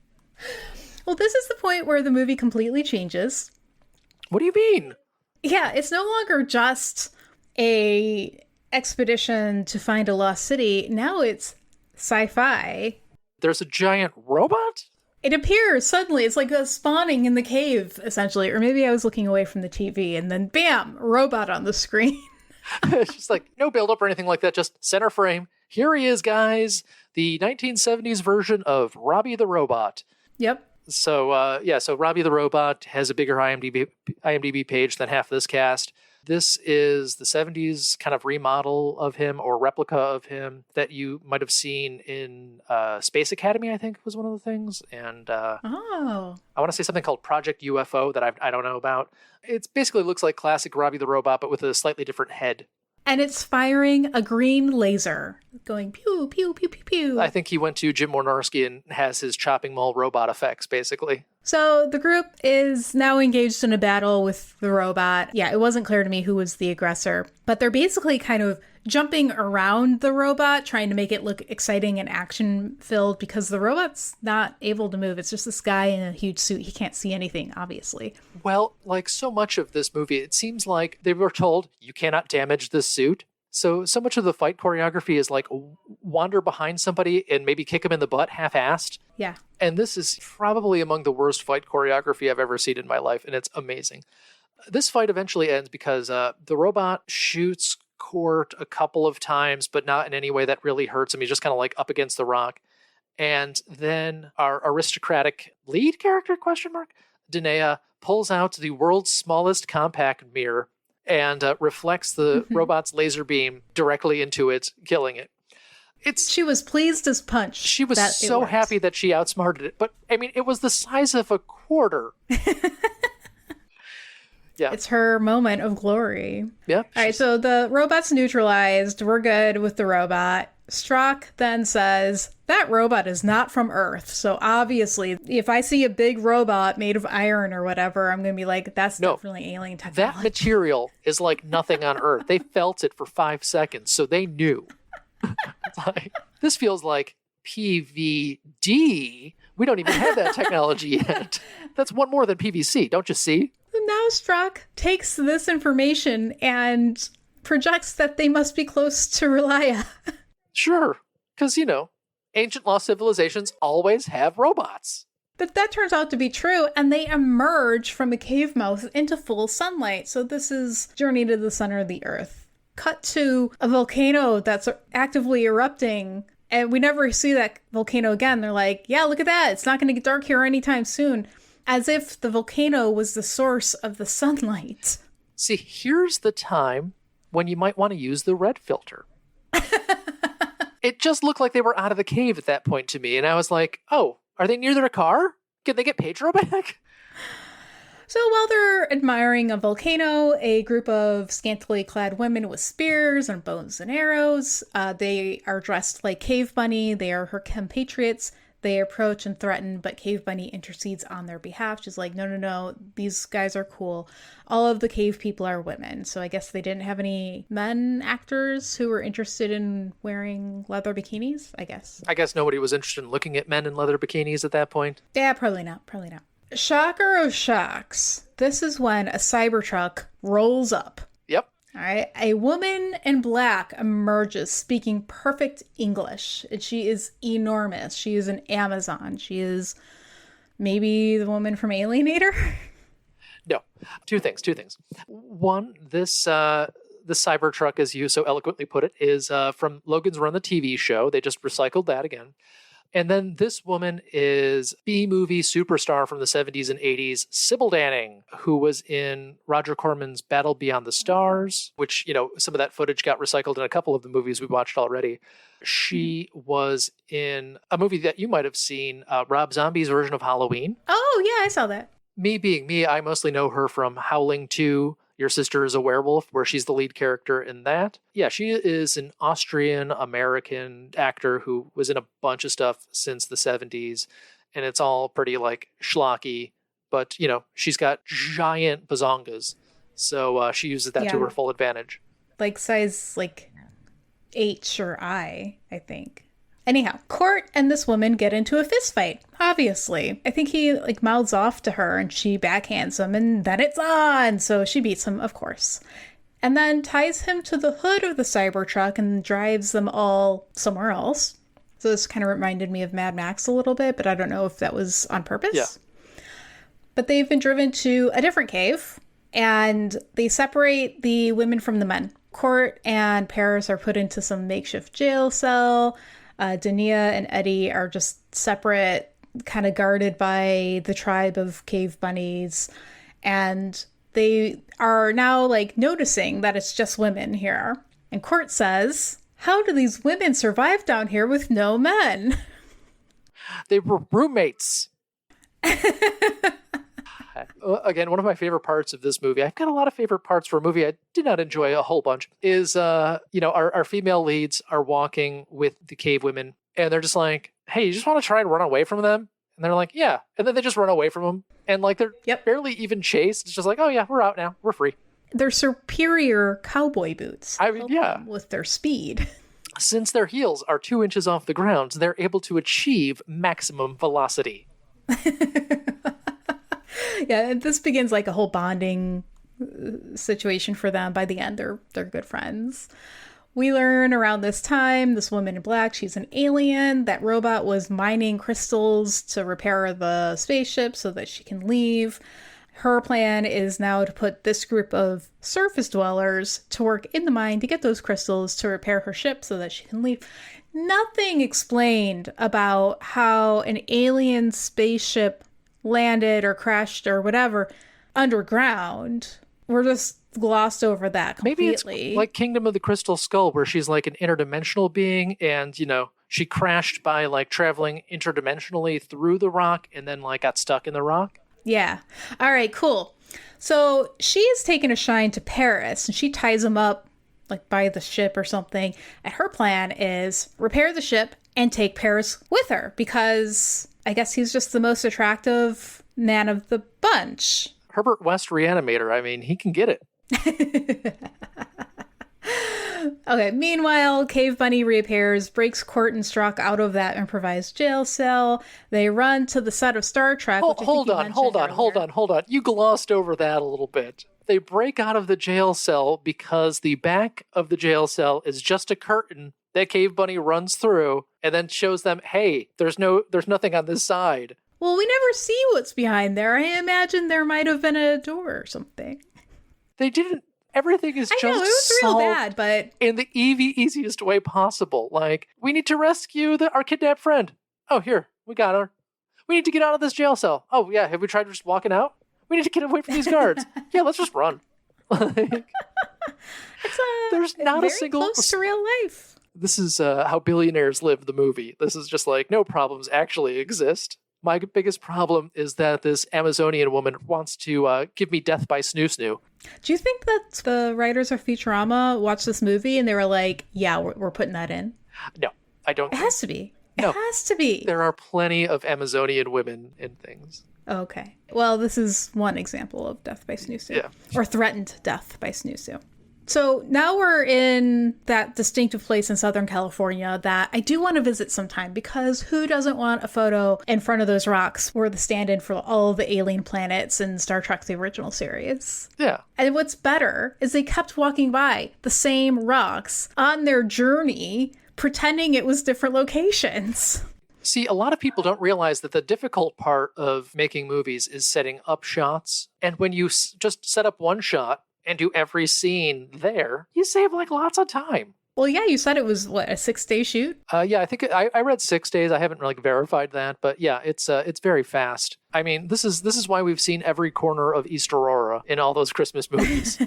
Well, this is the point where the movie completely changes. What do you mean? Yeah, it's no longer just a expedition to find a lost city. Now it's sci-fi. There's a giant robot? It appears suddenly. It's like a spawning in the cave, essentially. Or maybe I was looking away from the TV and then bam, robot on the screen. It's just like no build-up or anything like that. Just center frame. Here he is, guys. The 1970s version of Robbie the Robot. Yep. So, so Robbie the Robot has a bigger IMDb page than half this cast. This is the 70s kind of remodel of him or replica of him that you might have seen in Space Academy, I think was one of the things. And I want to say something called Project UFO that I don't know about. It basically looks like classic Robbie the Robot, but with a slightly different head. And it's firing a green laser going pew, pew, pew, pew, pew. I think he went to Jim Wynorski and has his chopping mall robot effects, basically. So the group is now engaged in a battle with the robot. Yeah, it wasn't clear to me who was the aggressor, but they're basically kind of jumping around the robot, trying to make it look exciting and action-filled because the robot's not able to move. It's just this guy in a huge suit. He can't see anything, obviously. Well, like so much of this movie, it seems like they were told, you cannot damage this suit. So much of the fight choreography is like wander behind somebody and maybe kick him in the butt half-assed. Yeah. And this is probably among the worst fight choreography I've ever seen in my life, and it's amazing. This fight eventually ends because the robot shoots Court a couple of times, but not in any way that really hurts him. He's just kind of like up against the rock. And then our aristocratic lead character, Danae, pulls out the world's smallest compact mirror and reflects the robot's laser beam directly into it, killing it. She was pleased as punch. She was so happy that she outsmarted it. But, I mean, it was the size of a quarter. Yeah. It's her moment of glory. Yeah. All right, so the robot's neutralized. We're good with the robot. Strzok then says, that robot is not from Earth. So obviously, if I see a big robot made of iron or whatever, I'm going to be like, that's definitely alien technology. That material is like nothing on Earth. They felt it for 5 seconds, so they knew. This feels like PVD. We don't even have that technology yet. That's one more than PVC, don't you see? Now Strzok takes this information and projects that they must be close to Relaya. Sure, because, ancient lost civilizations always have robots. But that turns out to be true, and they emerge from a cave mouth into full sunlight. So this is Journey to the Center of the Earth. Cut to a volcano that's actively erupting, and we never see that volcano again. They're like, yeah, look at that. It's not going to get dark here anytime soon. As if the volcano was the source of the sunlight. See, here's the time when you might want to use the red filter. It just looked like they were out of the cave at that point to me. And I was like, oh, are they near their car? Can they get Pedro back? So while they're admiring a volcano, a group of scantily clad women with spears and bows and arrows, they are dressed like Cave Bunny. They are her compatriots. They approach and threaten, but Cave Bunny intercedes on their behalf. She's like, no, these guys are cool. All of the cave people are women. So I guess they didn't have any men actors who were interested in wearing leather bikinis, I guess. I guess nobody was interested in looking at men in leather bikinis at that point. Yeah, probably not. Shocker of shocks. This is when a Cybertruck rolls up. Yep. All right. A woman in black emerges speaking perfect English. And she is enormous. She is an Amazon. She is maybe the woman from Alienator. No. Two things. One, the Cybertruck, as you so eloquently put it, is from Logan's Run, the TV show. They just recycled that again. And then this woman is B-movie superstar from the 70s and 80s, Sybil Danning, who was in Roger Corman's Battle Beyond the Stars, which, some of that footage got recycled in a couple of the movies we watched already. She was in a movie that you might have seen, Rob Zombie's version of Halloween. Oh, yeah, I saw that. Me being me, I mostly know her from Howling 2, Your Sister is a Werewolf, where she's the lead character in that. Yeah, she is an Austrian-American actor who was in a bunch of stuff since the 70s, and it's all pretty, schlocky, but, she's got giant bazongas, so she uses that to her full advantage. Size, H or I think. Anyhow, Court and this woman get into a fist fight, obviously. I think he, mouths off to her and she backhands him and then it's on! So she beats him, of course. And then ties him to the hood of the Cybertruck and drives them all somewhere else. So this kind of reminded me of Mad Max a little bit, but I don't know if that was on purpose. Yeah. But they've been driven to a different cave and they separate the women from the men. Court and Paris are put into some makeshift jail cell. Dania and Eddie are just separate, kind of guarded by the tribe of cave bunnies. And they are now noticing that it's just women here. And Court says, how do these women survive down here with no men? They were roommates. Again, one of my favorite parts of this movie, I've got a lot of favorite parts for a movie I did not enjoy a whole bunch, is, our female leads are walking with the cave women, and they're just like, hey, you just want to try and run away from them? And they're like, yeah. And then they just run away from them, and, they're barely even chased. It's just like, oh, yeah, we're out now. We're free. They're superior cowboy boots. With their speed. Since their heels are 2 inches off the ground, they're able to achieve maximum velocity. Yeah, and this begins a whole bonding situation for them. By the end, they're good friends. We learn around this time, this woman in black, she's an alien. That robot was mining crystals to repair the spaceship so that she can leave. Her plan is now to put this group of surface dwellers to work in the mine to get those crystals to repair her ship so that she can leave. Nothing explained about how an alien spaceship landed or crashed or whatever underground. We're just glossed over that completely. Maybe it's like Kingdom of the Crystal Skull, where she's an interdimensional being and, she crashed by traveling interdimensionally through the rock and then got stuck in the rock. Yeah. All right, cool. So she's taken a shine to Paris and she ties him up by the ship or something. And her plan is repair the ship and take Paris with her because I guess he's just the most attractive man of the bunch. Herbert West Reanimator. I mean, he can get it. Okay, meanwhile, Cave Bunny reappears, breaks Court and Strzok out of that improvised jail cell. They run to the set of Star Trek. Hold on. You glossed over that a little bit. They break out of the jail cell because the back of the jail cell is just a curtain that Cave Bunny runs through and then shows them, hey, there's nothing on this side. Well, we never see what's behind there. I imagine there might have been a door or something. They didn't. Everything is just it was real bad, but in the easiest way possible. We need to rescue our kidnapped friend. Oh, here, we got her. We need to get out of this jail cell. Oh, yeah, have we tried just walking out? We need to get away from these guards. Yeah, let's just run. There's not a single close to real life. This is how billionaires live the movie. This is just no problems actually exist. My biggest problem is that this Amazonian woman wants to give me death by snoo-snoo. Do you think that the writers of Futurama watched this movie and they were like, yeah, we're putting that in? No, I don't. It has to be. No, it has to be. There are plenty of Amazonian women in things. Okay. Well, this is one example of death by snoo-snoo. Yeah. Or threatened death by snoo-snoo. So now we're in that distinctive place in Southern California that I do want to visit sometime because who doesn't want a photo in front of those rocks where the stand-in for all of the alien planets in Star Trek, the original series? Yeah. And what's better is they kept walking by the same rocks on their journey, pretending it was different locations. See, a lot of people don't realize that the difficult part of making movies is setting up shots. And when you just set up one shot, and do every scene there, you save lots of time. Well, yeah, you said it was, what, a 6-day shoot? Yeah, I think I read 6 days. I haven't like verified that, but yeah, it's very fast. I mean, this is why we've seen every corner of East Aurora in all those Christmas movies.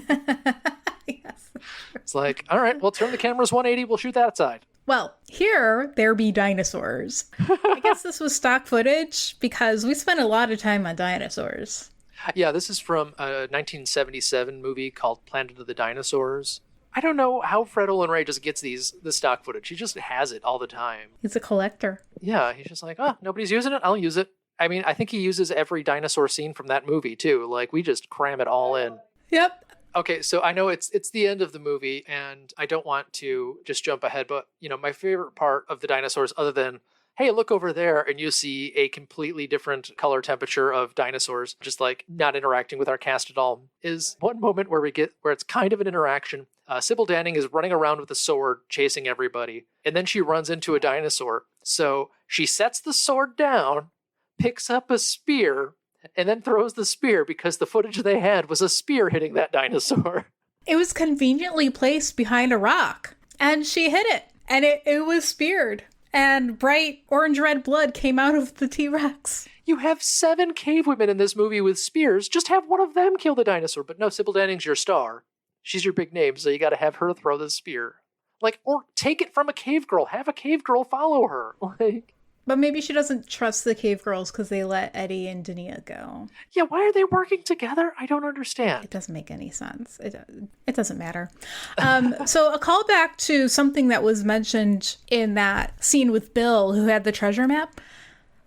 Yes. It's like, all right, well, turn the cameras 180. We'll shoot that side. Well, here there be dinosaurs. I guess this was stock footage because we spent a lot of time on dinosaurs. Yeah, this is from a 1977 movie called Planet of the Dinosaurs. I don't know how Fred Olen Ray just gets the stock footage. He just has it all the time. He's a collector. Yeah, he's just like, oh, nobody's using it. I'll use it. I mean, I think he uses every dinosaur scene from that movie, too. Like, we just cram it all in. Yep. Okay, so I know it's the end of the movie, and I don't want to just jump ahead, but, my favorite part of the dinosaurs, other than, hey, look over there, and you see a completely different color temperature of dinosaurs, just like not interacting with our cast at all, is one moment where it's kind of an interaction. Sybil Danning is running around with a sword, chasing everybody, and then she runs into a dinosaur. So she sets the sword down, picks up a spear, and then throws the spear because the footage they had was a spear hitting that dinosaur. It was conveniently placed behind a rock, and she hit it, and it was speared. And bright orange-red blood came out of the T-Rex. You have 7 cave women in this movie with spears. Just have one of them kill the dinosaur. But no, Sybil Danning's your star. She's your big name, so you got to have her throw the spear. Like, or take it from a cave girl. Have a cave girl follow her. Like, but maybe she doesn't trust the cave girls because they let Eddie and Dania go. Yeah, why are they working together? I don't understand. It doesn't make any sense. It doesn't matter. So a callback to something that was mentioned in that scene with Bill, who had the treasure map.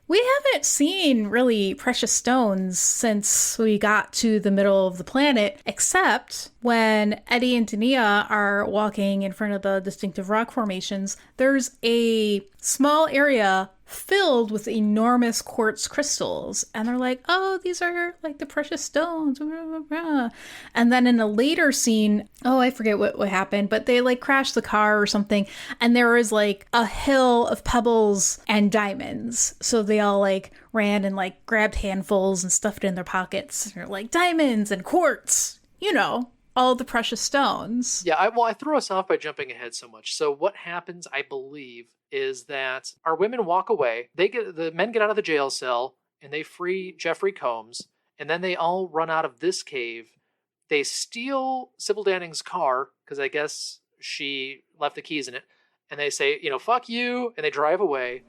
We haven't seen really precious stones since we got to the middle of the planet, except when Eddie and Dania are walking in front of the distinctive rock formations. There's a small area filled with enormous quartz crystals. And they're like, oh, these are like the precious stones. And then in a later scene, oh, I forget what happened, but they like crashed the car or something. And there was like a hill of pebbles and diamonds. So they all like ran and like grabbed handfuls and stuffed it in their pockets. And they're like, diamonds and quartz, all the precious stones. Yeah, I threw us off by jumping ahead so much. So what happens, I believe, is that our women walk away. The men get out of the jail cell and they free Jeffrey Combs, and then they all run out of this cave. They steal Sybil Danning's car because I guess she left the keys in it, and they say, fuck you, and they drive away.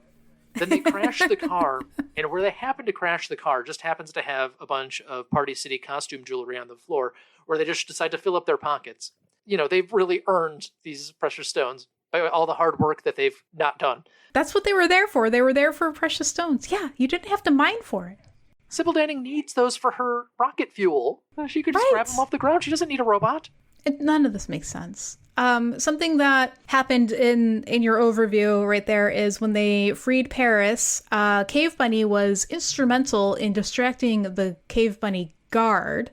Then they crash the car, and where they happen to crash the car just happens to have a bunch of Party City costume jewelry on the floor, where they just decide to fill up their pockets. They've really earned these precious stones by all the hard work that they've not done. That's what they were there for. They were there for precious stones. Yeah, you didn't have to mine for it. Sybil Danning needs those for her rocket fuel. She could just grab them off the ground. She doesn't need a robot. None of this makes sense. Something that happened in your overview right there is when they freed Paris, Cave Bunny was instrumental in distracting the Cave Bunny guard.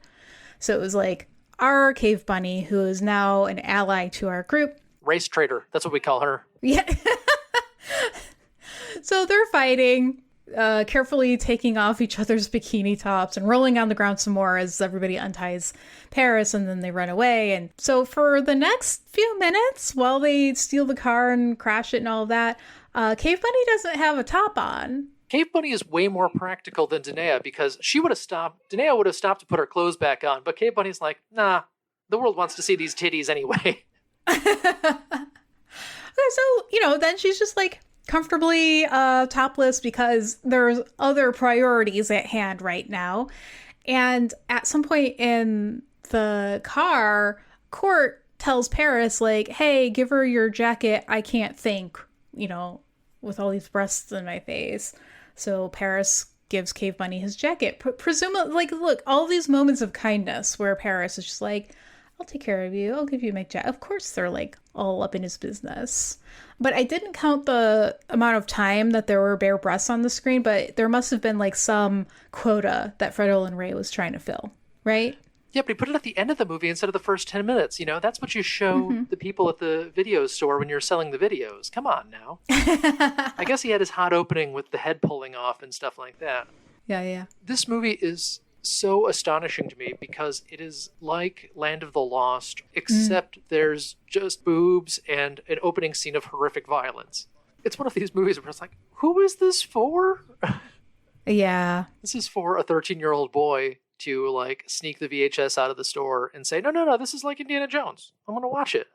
So it was like our Cave Bunny, who is now an ally to our group. Race traitor. That's what we call her. Yeah. So they're fighting, carefully taking off each other's bikini tops and rolling on the ground some more as everybody unties Paris, and then they run away. And so for the next few minutes, while they steal the car and crash it and all of that, Cave Bunny doesn't have a top on. Cave Bunny is way more practical than Danae because she would have stopped. Danae would have stopped to put her clothes back on, but Cave Bunny's like, nah, the world wants to see these titties anyway. So, then she's just like comfortably topless because there's other priorities at hand right now. And at some point in the car, Court tells Paris, like, hey, give her your jacket. I can't think, with all these breasts in my face. So Paris gives Cave Bunny his jacket. Presumably, like, look, all these moments of kindness where Paris is just like, I'll take care of you. I'll give you my jacket. Of course, they're like all up in his business. But I didn't count the amount of time that there were bare breasts on the screen, but there must have been like some quota that Fred Olen Ray was trying to fill, right? Yeah, but he put it at the end of the movie instead of the first 10 minutes. That's what you show the people at the video store when you're selling the videos. Come on now. I guess he had his hot opening with the head pulling off and stuff like that. Yeah. This movie is so astonishing to me because it is like Land of the Lost, except there's just boobs and an opening scene of horrific violence. It's one of these movies where it's like, who is this for? Yeah. This is for a 13-year-old boy to like sneak the VHS out of the store and say, no, this is like Indiana Jones. I'm going to watch it.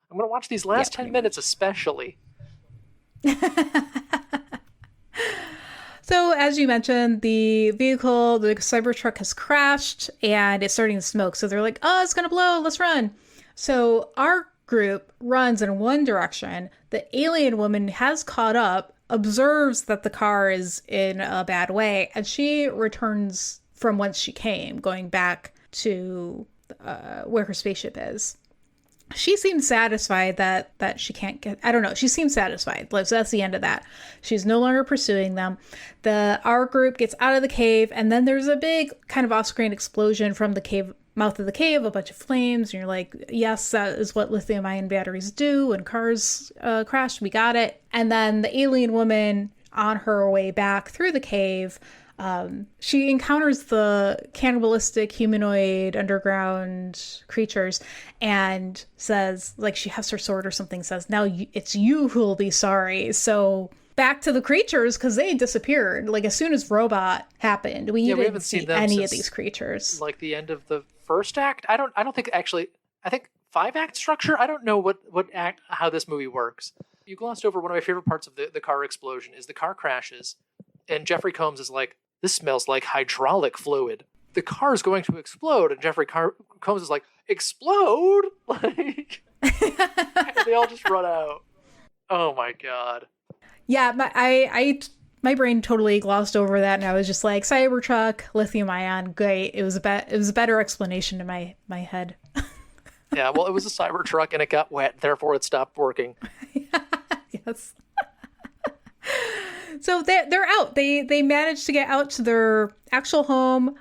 I'm going to watch these last 10 minutes especially. So, as you mentioned, the vehicle, the Cybertruck has crashed and it's starting to smoke. So they're like, oh, it's going to blow. Let's run. So our group runs in one direction. The alien woman has caught up, observes that the car is in a bad way, and she returns from whence she came, going back to where her spaceship is. She seems satisfied that she can't get, I don't know, she seems satisfied. So that's the end of that. She's no longer pursuing them. Our group gets out of the cave, and then there's a big kind of off-screen explosion from the cave, mouth of the cave, a bunch of flames, and you're like, yes, that is what lithium-ion batteries do when cars crash. We got it. And then the alien woman, on her way back through the cave, she encounters the cannibalistic humanoid underground creatures and says, like, she has her sword or something, says, now it's you who'll be sorry. So back to the creatures, because they disappeared. Like, as soon as Robot happened, we didn't see any of these creatures. Like the end of the first act? I don't think actually, I think 5-act structure? I don't know what act, how this movie works. You glossed over one of my favorite parts of the car explosion is the car crashes and Jeffrey Combs is like, this smells like hydraulic fluid. The car is going to explode, and Jeffrey Combs is like, explode? Like, and they all just run out. Oh my god. Yeah, my brain totally glossed over that, and I was just like, Cybertruck, lithium ion, great. It was a better explanation in my head. Yeah, well, it was a Cybertruck, and it got wet, therefore it stopped working. Yes. So they're out. They managed to get out to their actual home.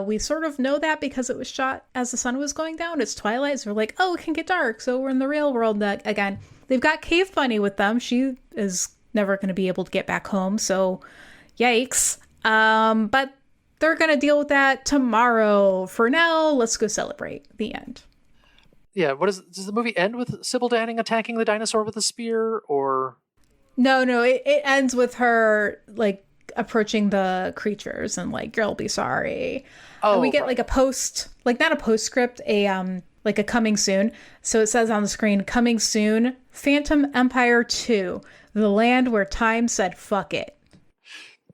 We sort of know that because it was shot as the sun was going down. It's twilight, so we're like, oh, it can get dark. So we're in the real world again. They've got Cave Bunny with them. She is never going to be able to get back home. So, yikes. But they're going to deal with that tomorrow. For now, let's go celebrate. The end. Yeah. Does the movie end with Sybil Danning attacking the dinosaur with a spear, or? No, it ends with her, like, approaching the creatures and, like, you'll be sorry. Oh, and we get, right. Like, a post, like, not a postscript, like, a coming soon. So it says on the screen, coming soon, Phantom Empire 2, the land where time said fuck it.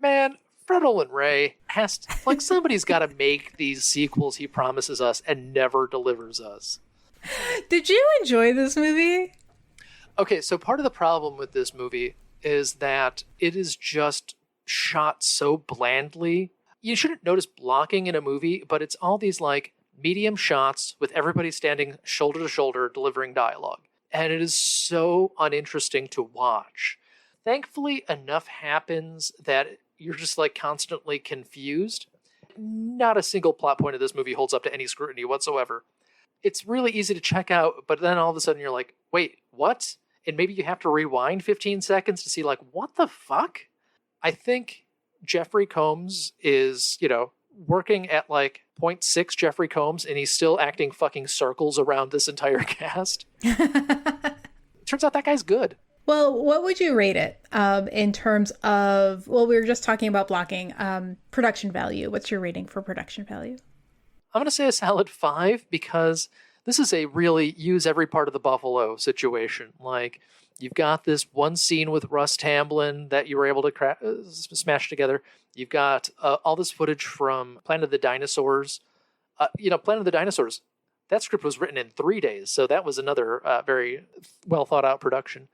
Man, Fred Olen Ray has to, like, somebody's got to make these sequels he promises us and never delivers us. Did you enjoy this movie? Okay, so part of the problem with this movie is that it is just shot so blandly. You shouldn't notice blocking in a movie, but it's all these like medium shots with everybody standing shoulder to shoulder delivering dialogue. And it is so uninteresting to watch. Thankfully, enough happens that you're just like constantly confused. Not a single plot point of this movie holds up to any scrutiny whatsoever. It's really easy to check out, but then all of a sudden you're like, wait, what? And maybe you have to rewind 15 seconds to see, like, what the fuck? I think Jeffrey Combs is, working at, like, 0.6 Jeffrey Combs, and he's still acting fucking circles around this entire cast. Turns out that guy's good. Well, what would you rate it in terms of, well, we were just talking about blocking, production value. What's your rating for production value? I'm going to say a solid 5 because this is a really use every part of the buffalo situation. Like, you've got this one scene with Russ Tamblyn that you were able to smash together. You've got all this footage from Planet of the Dinosaurs. Planet of the Dinosaurs, that script was written in 3 days, so that was another very well thought out production.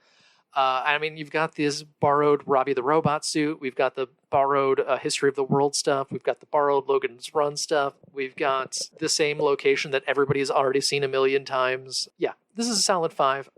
You've got this borrowed Robbie the Robot suit. We've got the borrowed History of the World stuff. We've got the borrowed Logan's Run stuff. We've got the same location that everybody's already seen a million times. Yeah, this is a solid 5.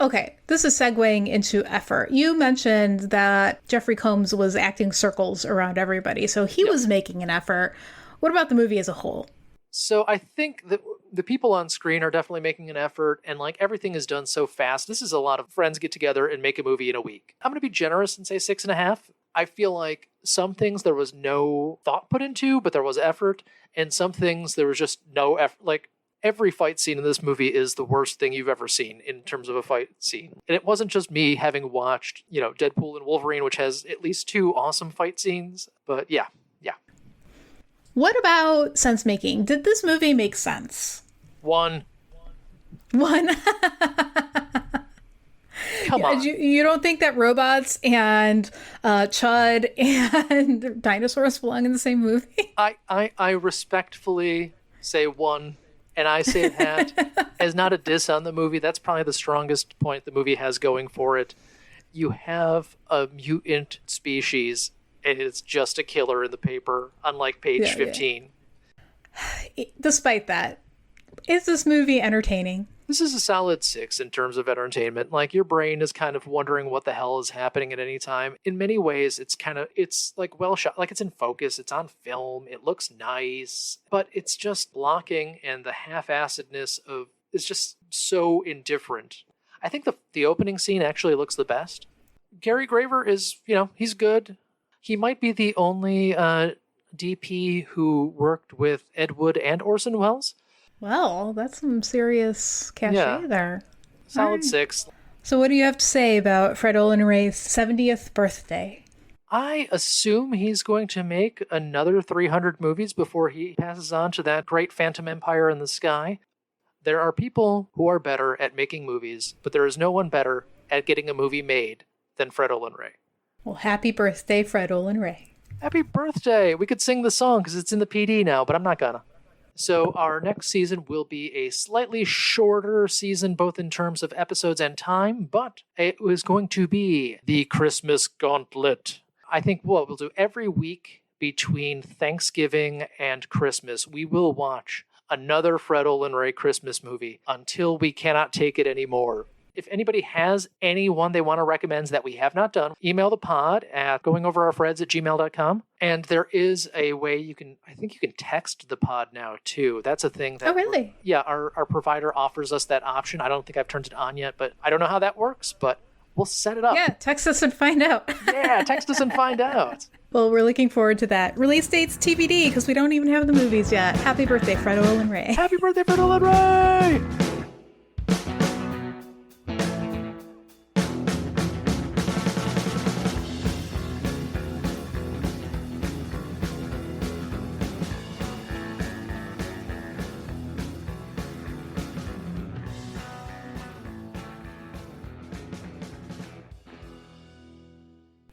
Okay, this is segueing into effort. You mentioned that Jeffrey Combs was acting circles around everybody, so he was making an effort. What about the movie as a whole? So I think that the people on screen are definitely making an effort, and like everything is done so fast. This is a lot of friends get together and make a movie in a week. I'm going to be generous and say 6.5. I feel like some things there was no thought put into, but there was effort, and some things there was just no effort. Like, every fight scene in this movie is the worst thing you've ever seen in terms of a fight scene. And it wasn't just me having watched, Deadpool and Wolverine, which has at least 2 awesome fight scenes. But yeah. What about sense making? Did this movie make sense? One. Come on. You don't think that robots and Chud and dinosaurs belong in the same movie? I respectfully say 1, and I say that as not a diss on the movie. That's probably the strongest point the movie has going for it. You have a mutant species, and it's just a killer in the paper, unlike page 15. Yeah. Despite that, is this movie entertaining? This is a solid 6 in terms of entertainment. Like, your brain is kind of wondering what the hell is happening at any time. In many ways, it's like well shot, like it's in focus, it's on film, it looks nice, but it's just blocking, and the half-assedness is just so indifferent. I think the opening scene actually looks the best. Gary Graver is, he's good. He might be the only DP who worked with Ed Wood and Orson Welles. Well, that's some serious cachet there. Solid 6. So what do you have to say about Fred Olen Ray's 70th birthday? I assume he's going to make another 300 movies before he passes on to that great Phantom Empire in the sky. There are people who are better at making movies, but there is no one better at getting a movie made than Fred Olen Ray. Well, happy birthday, Fred Olen Ray. Happy birthday! We could sing the song because it's in the PD now, but I'm not gonna. So our next season will be a slightly shorter season, both in terms of episodes and time, but it is going to be the Christmas Gauntlet. I think what we'll do every week between Thanksgiving and Christmas, we will watch another Fred Olen Ray Christmas movie until we cannot take it anymore. If anybody has anyone they want to recommend that we have not done, email the pod at goingoverourfreds@gmail.com. And there is a way I think you can text the pod now too. That's a thing that... Oh, really? Yeah, our provider offers us that option. I don't think I've turned it on yet, but I don't know how that works, but we'll set it up. Yeah, text us and find out. Yeah, text us and find out. Well, we're looking forward to that. Release dates TBD, because we don't even have the movies yet. Happy birthday, Fred Olen Ray. Happy birthday, Fred Olen Ray!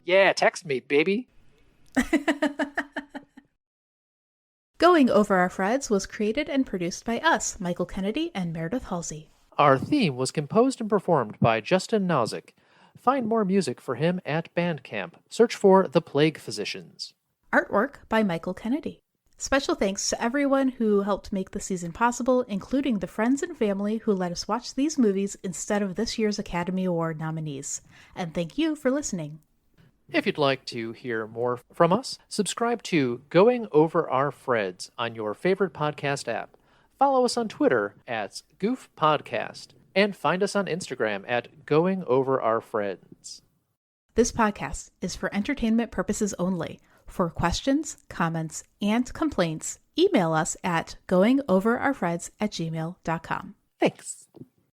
Yeah, text me, baby. Going Over Our Freds was created and produced by us, Michael Kennedy and Meredith Halsey. Our theme was composed and performed by Justin Nozick. Find more music for him at Bandcamp. Search for The Plague Physicians. Artwork by Michael Kennedy. Special thanks to everyone who helped make the season possible, including the friends and family who let us watch these movies instead of this year's Academy Award nominees. And thank you for listening. If you'd like to hear more from us, subscribe to Going Over Our Freds on your favorite podcast app. Follow us on Twitter at Goof Podcast, and find us on Instagram at Going Over Our Freds. This podcast is for entertainment purposes only. For questions, comments, and complaints, email us at goingoverourfreds@gmail.com. Thanks.